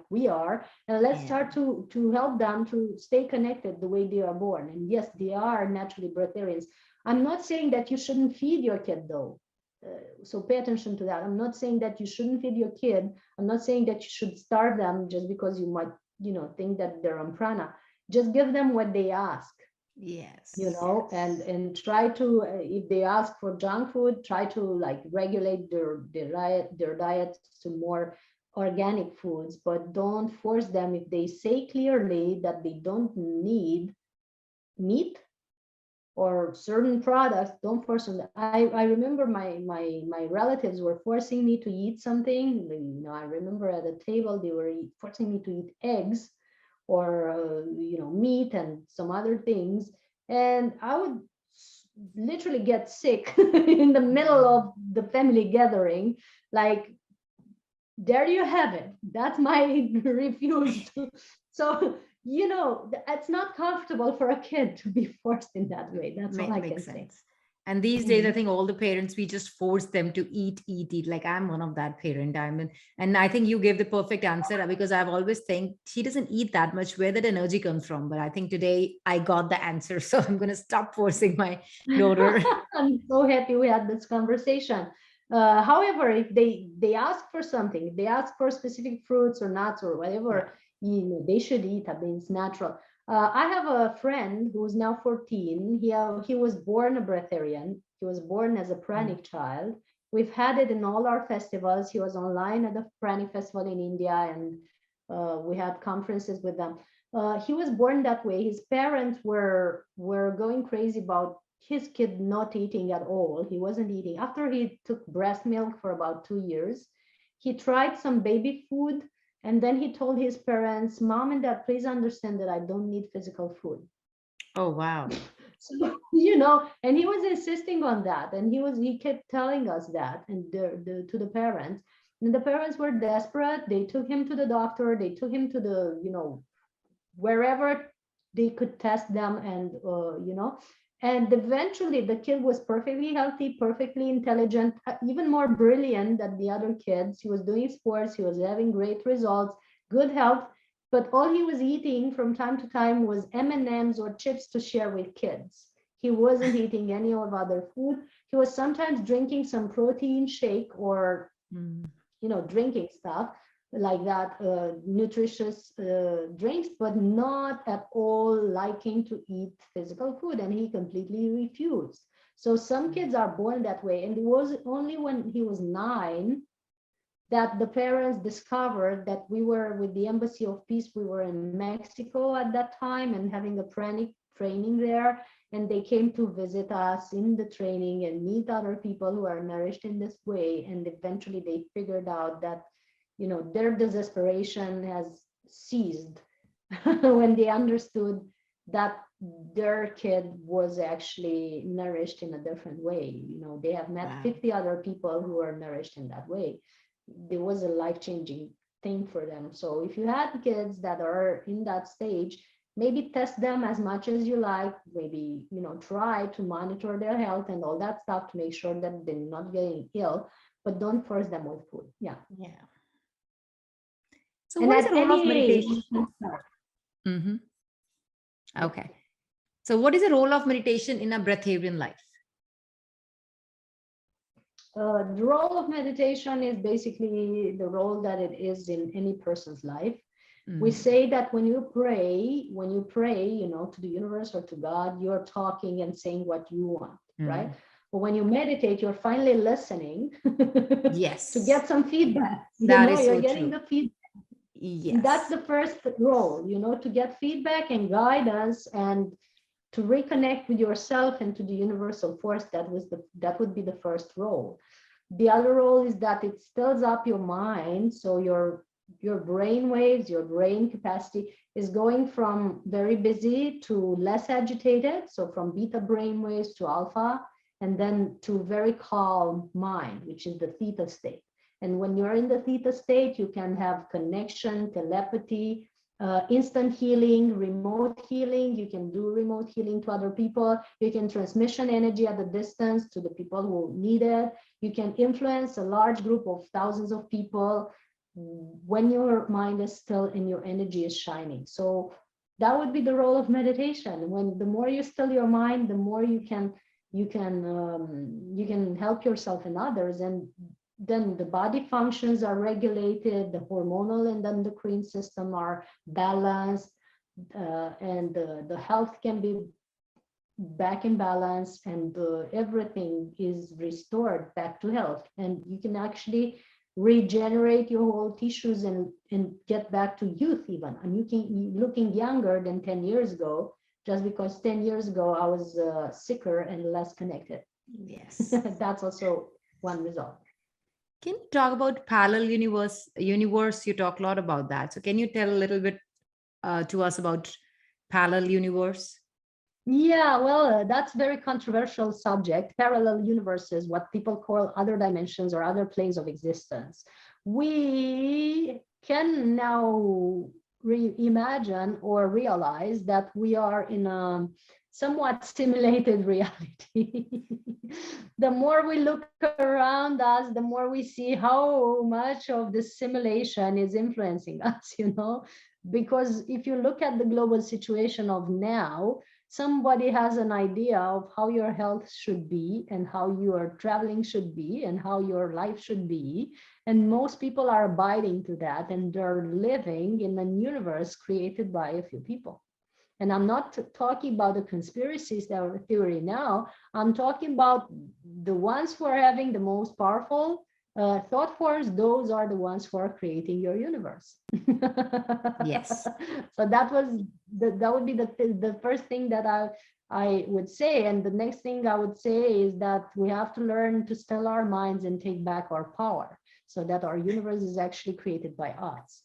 we are. And let's start to help them to stay connected the way they are born. And yes, they are naturally breatharians. I'm not saying that you shouldn't feed your kid though. So pay attention to that. I'm not saying that you shouldn't feed your kid. I'm not saying that you should starve them just because you might, think that they're on prana. Just give them what they ask. And try to, if they ask for junk food, try to like regulate their diet to more organic foods, but don't force them. If they say clearly that they don't need meat or certain products, don't force them. I remember my relatives were forcing me to eat something. I remember at a table they were forcing me to eat eggs or meat and some other things, and I would literally get sick in the middle of the family gathering. Like, there you have it. That's my refuse. So it's not comfortable for a kid to be forced in that way. That's all I can say. And these days, I think all the parents, we just force them to eat. Like, I'm one of that parent. And I think you gave the perfect answer, because I've always think she doesn't eat that much, where that energy comes from. But I think today I got the answer. So I'm going to stop forcing my daughter. I'm so happy we had this conversation. However, if they ask for something, if they ask for specific fruits or nuts or whatever, they should eat. I mean, it's natural. I have a friend who's now 14. He was born a breatharian. He was born as a pranic child. We've had it in all our festivals. He was online at the Prana festival in India, and we had conferences with them. He was born that way. His parents were going crazy about his kid not eating at all. He wasn't eating. After he took breast milk for about 2 years, he tried some baby food, and then he told his parents, "Mom and Dad, please understand that I don't need physical food." Oh, wow. So, and he was insisting on that, and he kept telling us that, and to the parents, and the parents were desperate. They took him to the doctor. They took him to the, wherever they could test them, and eventually the kid was perfectly healthy, perfectly intelligent, even more brilliant than the other kids. He was doing sports. He was having great results, good health. But all he was eating from time to time was M&Ms or chips to share with kids. He wasn't eating any of other food. He was sometimes drinking some protein shake or, drinking stuff like that, nutritious drinks, but not at all liking to eat physical food. And he completely refused. So some kids are born that way. And it was only when he was 9 that the parents discovered that we were with the Embassy of Peace. We were in Mexico at that time and having a pranic training there. And they came to visit us in the training and meet other people who are nourished in this way. And eventually they figured out that, their desperation has ceased when they understood that their kid was actually nourished in a different way. They have met 50 other people who are nourished in that way. There was a life-changing thing for them. So if you had kids that are in that stage, maybe test them as much as you like, maybe, try to monitor their health and all that stuff to make sure that they're not getting ill, but don't force them with food. Yeah. So what is the role of meditation? Okay. So what is the role of meditation in a breatharian life? The role of meditation is basically the role that it is in any person's life. We say that when you pray, to the universe or to God, you're talking and saying what you want, right? But when you meditate, you're finally listening to get some feedback. You're getting the feedback. Yes. That's the first role, to get feedback and guidance and to reconnect with yourself and to the universal force. That would be the first role. The other role is that it stills up your mind. So your brain waves, your brain capacity is going from very busy to less agitated. So from beta brain waves to alpha, and then to very calm mind, which is the theta state. And when you're in the theta state, you can have connection, telepathy, instant healing, remote healing. You can do remote healing to other people. You can transmission energy at a distance to the people who need it. You can influence a large group of thousands of people when your mind is still and your energy is shining. So that would be the role of meditation. When the more you still your mind, the more you can help yourself and others, and then the body functions are regulated, the hormonal and endocrine system are balanced, and the health can be back in balance, and everything is restored back to health. And you can actually regenerate your whole tissues and get back to youth even. And you can looking younger than 10 years ago, just because 10 years ago I was sicker and less connected. Yes. That's also one result. Can you talk about parallel universe? You talk a lot about that. So can you tell a little bit to us about parallel universe? Yeah, well, that's a very controversial subject. Parallel universes, what people call other dimensions or other planes of existence. We can now reimagine or realize that we are in a somewhat simulated reality. The more we look around us, the more we see how much of the simulation is influencing us, because if you look at the global situation of now, somebody has an idea of how your health should be and how your traveling should be and how your life should be. And most people are abiding to that, and they're living in a universe created by a few people. And I'm not talking about the conspiracy theory now. I'm talking about the ones who are having the most powerful thought force, those are the ones who are creating your universe. Yes. So that would be the first thing that I would say. And the next thing I would say is that we have to learn to still our minds and take back our power, so that our universe is actually created by us.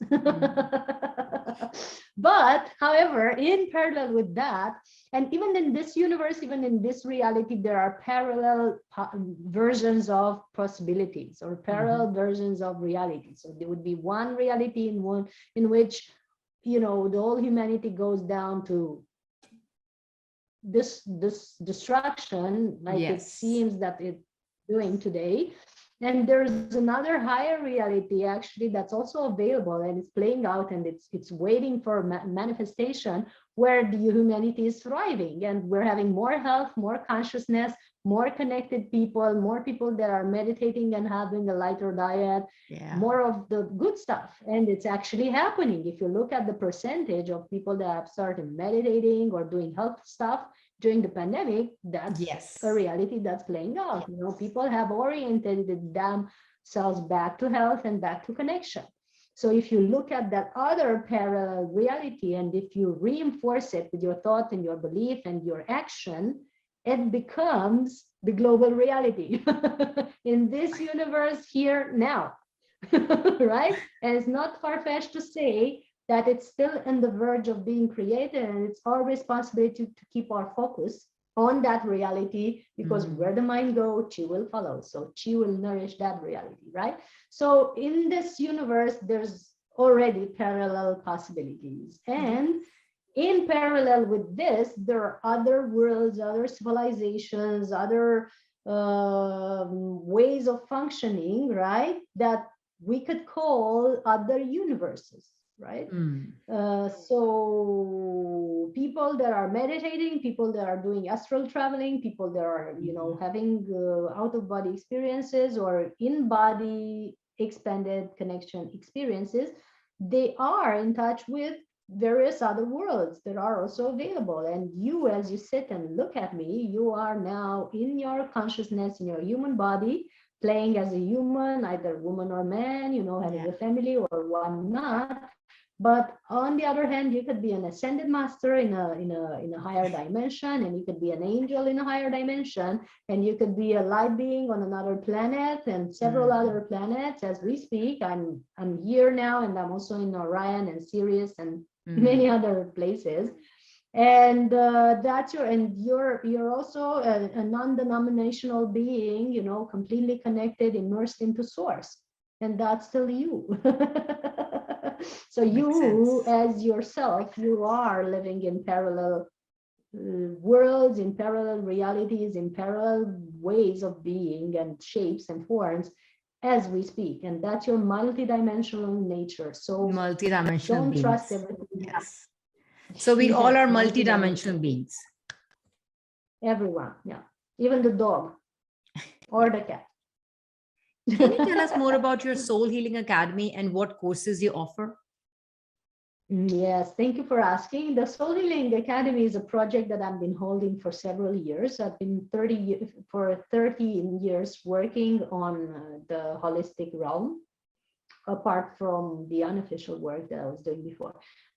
But however, in parallel with that, and even in this universe, even in this reality, there are parallel versions of possibilities, or parallel versions of reality. So there would be one reality in which, you know, the whole humanity goes down to this destruction, like it seems that it's doing today. And there's another higher reality actually that's also available, and it's playing out, and it's waiting for manifestation, where the humanity is thriving, and we're having more health, more consciousness, more connected people, more people that are meditating and having a lighter diet, more of the good stuff. And it's actually happening. If you look at the percentage of people that have started meditating or doing health stuff during the pandemic, that's a reality that's playing out. You know, people have oriented themselves back to health and back to connection. So if you look at that other parallel reality, and if you reinforce it with your thought and your belief and your action, it becomes the global reality in this universe here now, right? And it's not far-fetched to say that it's still on the verge of being created, and it's our responsibility to keep our focus on that reality, because where the mind goes, chi will follow. So chi will nourish that reality, right? So in this universe, there's already parallel possibilities. And in parallel with this, there are other worlds, other civilizations, other ways of functioning, right? That we could call other universes, right? So people that are meditating, people that are doing astral traveling, people that are, you know, having out-of-body experiences or in-body expanded connection experiences, they are in touch with various other worlds that are also available. And you, as you sit and look at me, you are now in your consciousness, in your human body, playing as a human, either woman or man, you know, having a family or one not. But on the other hand, you could be an ascended master in a higher dimension, and you could be an angel in a higher dimension, and you could be a light being on another planet and several other planets. As we speak, I'm here now, and I'm also in Orion and Sirius and many other places. And that's you're also a non-denominational being, you know, completely connected, immersed into source, and that's still you. So you, as yourself, you are living in parallel worlds, in parallel realities, in parallel ways of being and shapes and forms as we speak. And that's your multidimensional nature. So multidimensional don't beings. trust everything. Yes. So we all are multidimensional beings. Everyone, yeah. Even the dog or the cat. Can you tell us more about your Soul Healing Academy and what courses you offer? Yes, thank you for asking. The Soul Healing Academy is a project that I've been holding for several years. I've been 13 years working on the holistic realm, apart from the unofficial work that I was doing before.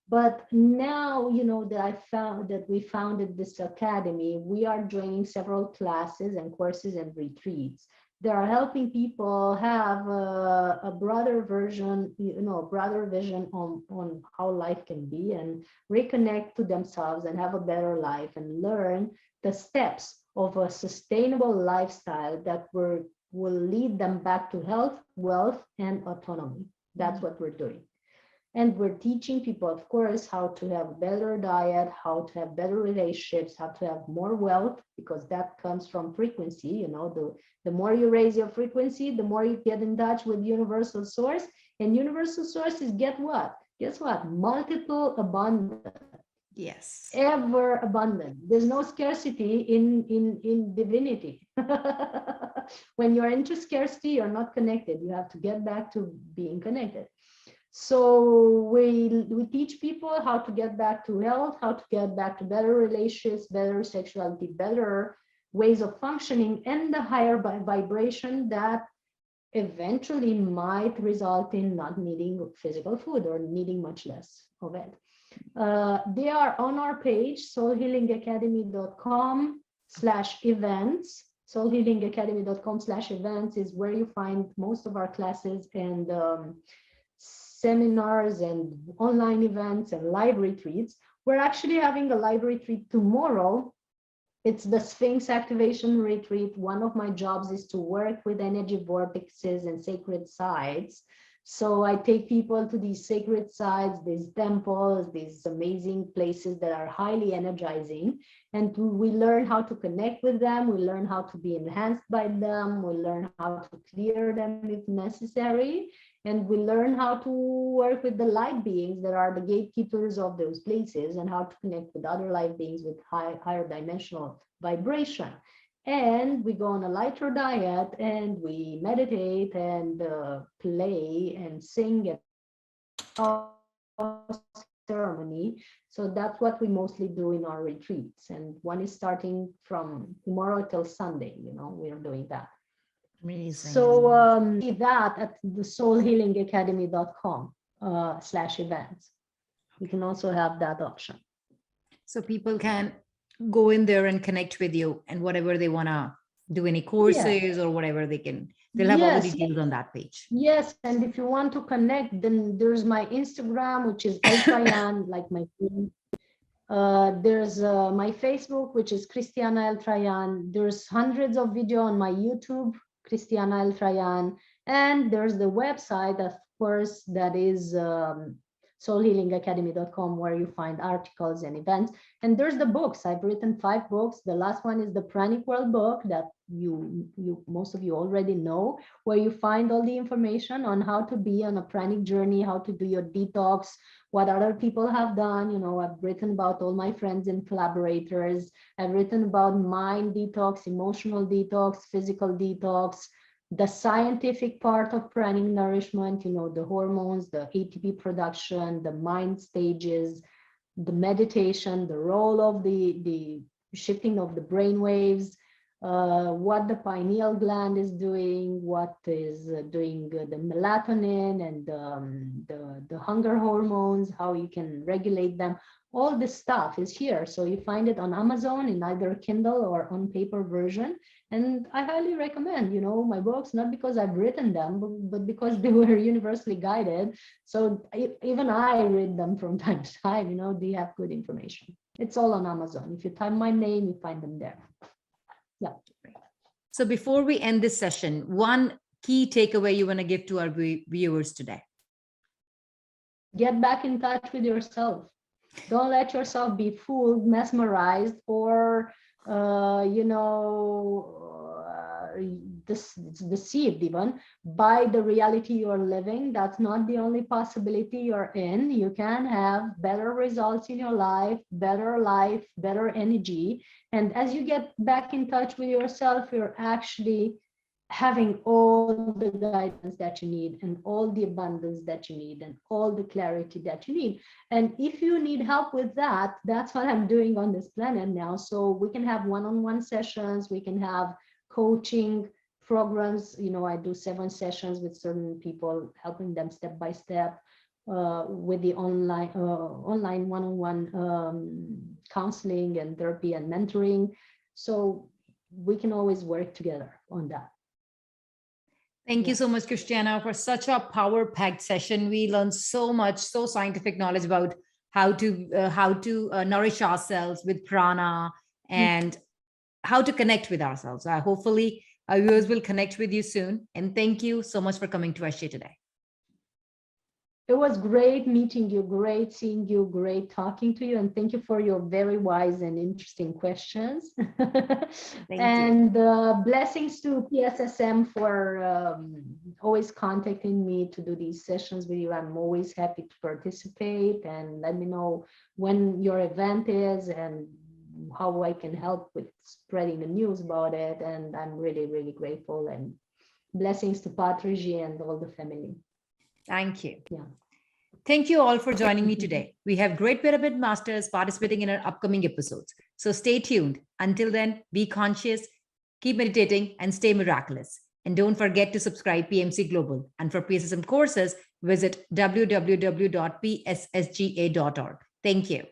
But now, you know, that we founded this academy, we are joining several classes and courses and retreats that are helping people have a broader version, you know, a broader vision on how life can be, and reconnect to themselves and have a better life, and learn the steps of a sustainable lifestyle that will lead them back to health, wealth, and autonomy. That's what we're doing. And we're teaching people, of course, how to have a better diet, how to have better relationships, how to have more wealth, because that comes from frequency. You know, the more you raise your frequency, the more you get in touch with universal source. And universal source is, guess what? Multiple abundant. Yes. Ever abundant. There's no scarcity in divinity. When you're into scarcity, you're not connected. You have to get back to being connected. So we teach people how to get back to health, how to get back to better relationships, better sexuality, better ways of functioning and the higher vibration that eventually might result in not needing physical food or needing much less of it. They are on our page, soulhealingacademy.com/events. soulhealingacademy.com/events is where you find most of our classes and seminars and online events and live retreats. We're actually having a live retreat tomorrow. It's the Sphinx Activation Retreat. One of my jobs is to work with energy vortexes and sacred sites. So I take people to these sacred sites, these temples, these amazing places that are highly energizing. And we learn how to connect with them. We learn how to be enhanced by them. We learn how to clear them if necessary. And we learn how to work with the light beings that are the gatekeepers of those places and how to connect with other light beings with higher dimensional vibration. And we go on a lighter diet and we meditate and play and sing at ceremony. So that's what we mostly do in our retreats. And one is starting from tomorrow till Sunday, we are doing that. Amazing. So see that at the soulhealingacademy.com/events. You can also have that option. So people can go in there and connect with you and whatever they want to do, any courses or whatever they'll have all the details on that page. Yes, and if you want to connect, then there's my Instagram, which is Eltrayan, like my name. There's my Facebook, which is Cristiana Eltrayan. There's hundreds of videos on my YouTube, Cristiana Eltrayan, and there's the website, of course, that is soulhealingacademy.com, where you find articles and events. And there's the books. I've written 5 books. The last one is the Pranic World book that you most of you already know, where you find all the information on how to be on a pranic journey, how to do your detox, what other people have done. I've written about all my friends and collaborators. I've written about mind detox, emotional detox, physical detox, the scientific part of pranic nourishment, the hormones, the ATP production, the mind stages, the meditation, the role of the shifting of the brain waves, what the pineal gland is doing, what is doing the melatonin and the hunger hormones, how you can regulate them. All this stuff is here. So you find it on Amazon in either Kindle or on paper version. And I highly recommend, my books, not because I've written them, but because they were universally guided. So even I read them from time to time, they have good information. It's all on Amazon. If you type my name, you find them there. Yeah. So before we end this session, one key takeaway you want to give to our viewers today? Get back in touch with yourself. Don't let yourself be fooled, mesmerized, or deceived even by the reality you're living. That's not the only possibility you're in. You can have better results in your life, better energy. And as you get back in touch with yourself, you're actually having all the guidance that you need and all the abundance that you need and all the clarity that you need. And if you need help with that, that's what I'm doing on this planet now. So we can have one-on-one sessions, we can have coaching programs. I do 7 sessions with certain people, helping them step by step with the online one-on-one counseling and therapy and mentoring. So we can always work together on that. Thank you so much, Cristiana, for such a power-packed session. We learned so much, so scientific knowledge about how to nourish ourselves with prana and how to connect with ourselves. Hopefully, our viewers will connect with you soon. And thank you so much for coming to our show today. It was great meeting you, great seeing you, great talking to you, and thank you for your very wise and interesting questions. And blessings to PSSM for always contacting me to do these sessions with you. I'm always happy to participate, and let me know when your event is and how I can help with spreading the news about it. And I'm really, really grateful, and blessings to Patrici and all the family. Thank you. Yeah. Thank you all for joining me today. We have great pyramid masters participating in our upcoming episodes. So stay tuned. Until then, be conscious, keep meditating, and stay miraculous. And don't forget to subscribe PMC Global. And for PSSM courses, visit www.pssga.org. Thank you.